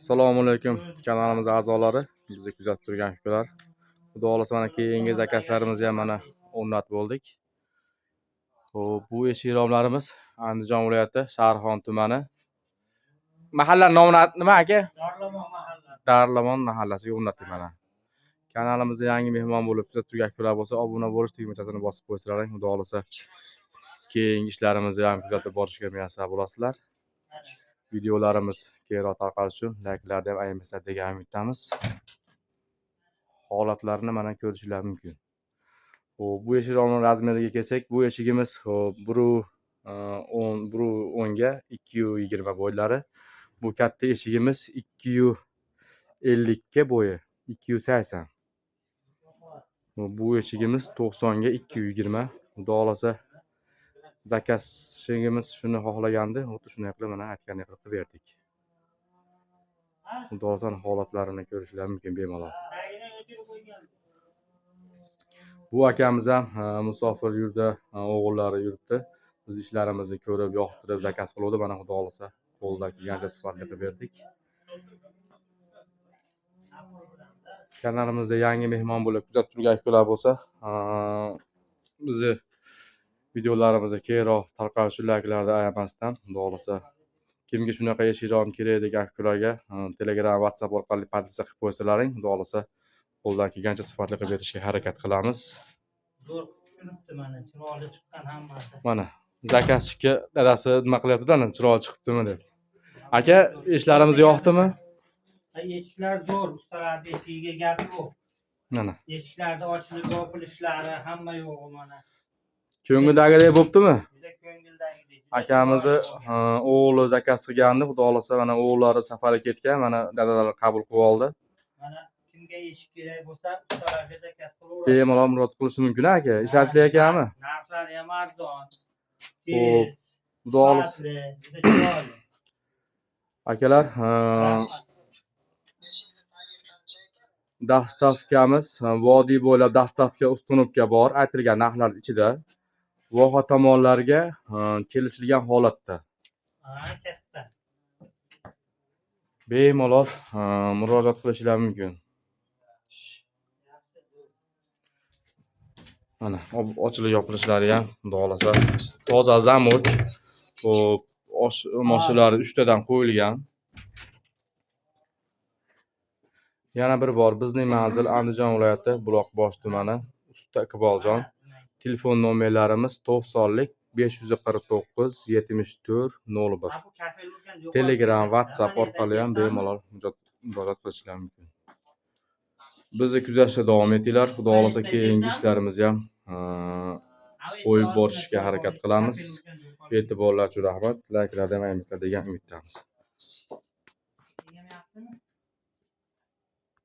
Assalomu alaykum kanalimiz a'zolari, bizni kuzatib turgan akalar. Xudo xolasa mana keyingi zakazlarimizni ham mana o'rnatib bo'ldik. Xo'p, bu eshik romlarimiz Andijon viloyati Sharxon tumani. Mahalla nomi nima aka? Darlamon mahallasiga o'rnatdik mana. Kanalimizda yangi mehmon bo'lib kuzatib turgan akalar bo'lsa, obuna bo'lish tugmachasini bosib qo'ysalaring, xudo xolasa keyingi ishlarimizni ham kuzatib borishga muyassar bo'lasizlar. Videolarimiz keyinroq tarqalishi uchun layklarni ham ayamasizlar degan umiddamiz. Holatlarini mana ko'rishingiz mumkin. Xo'p, bu eshik romning razmeriga kelsak, bu eshigimiz 1.10 ga 2.20 bo'ylari. Bu katta eshigimiz 2.50 ga bo'yi, 2.80. Bu eshigimiz 90 ga 2.20. Xudo xolasa zakazchimiz shuni xohlagandi, xuddi shunday qilib mana aytgandek qilib berdik. Xudo xolasa holatlarini ko'rishingiz mumkin bemalol. Bu akamiz ham musofir yurda, o'g'illari yuribdi. Biz ishlarimizni ko'rib, yoqtirib, zakaz qiluvdi. Mana xudo xolasa qo'ldan kelgancha sifatli qilib berdik. Kanalimizda yangi mehmon bo'lib kuzatib turgan akalar bo'lsa, bizni videolarimizni keyinroq tarqalish uchun layklarni ayamasdan, xudo xolasa kimga shunaqa eshik rom kerak degan akalarga Telegram, WhatsApp orqali podpisa qilib qo'ysalaring, xudo xolasa qo'ldan kelgancha sifatli qilib berishga harakat qilamiz. Zo'r tushunibdi mana, chiroyli chiqqan hammasi. Mana zakazchiga dadasi nima qilyapti-da, chiroyli chiqibdimi deb. Aka, ishlarimiz yoqdimi? Eshiklar zo'r, ustalarning eshigiga gap yo'q. Mana. Eshiklarda ochilib yopilishlari hamma yo'q mana. Ko'ngildagidek bo'ptimi? Juda ko'ngildagidek. Akamizni o'g'li zakaz qilgandi, xudo xolasa mana o'g'illari safarga ketgan, mana dadalar qabul qilib oldi. Mana kimga eshik kerak bo'lsa, ustalarga zakaz qilaveradi. Bemalol murojaat qilish mumkin aka. Ishonchli ekanmi? Narxlari ham arzon. Xo'p, xudo xolasa. Juda chiroyli. Akalar, dastavkamiz vodiy bo'ylab dastavka ustunovka bor, aytilgan narxlar ichida. Voha tomonlarga kelishilgan holatda. Katta. Bemalol murojaat qilishingiz mumkin. Mana ochilib yopilishlari ham xudo xolasa toza zamok. Xo'p, moshinalari 3 tadan qo'yilgan. Yana bir bor bizning manzil Andijon viloyati Buloqbosh tumani, Usta Iqboljon. Telefon nomerlarimiz 90lik 549 74 01. Telegram, WhatsApp orqali ham bemalol murojaat qilishingiz mumkin. Bizni kuzatishda davom etinglar. Xudo xolasa keyingi ishlarimizni ham qo'yib borishga harakat qilamiz. E'tiborlar uchun rahmat. Layklarni ham ayamasizlar degan umiddamiz.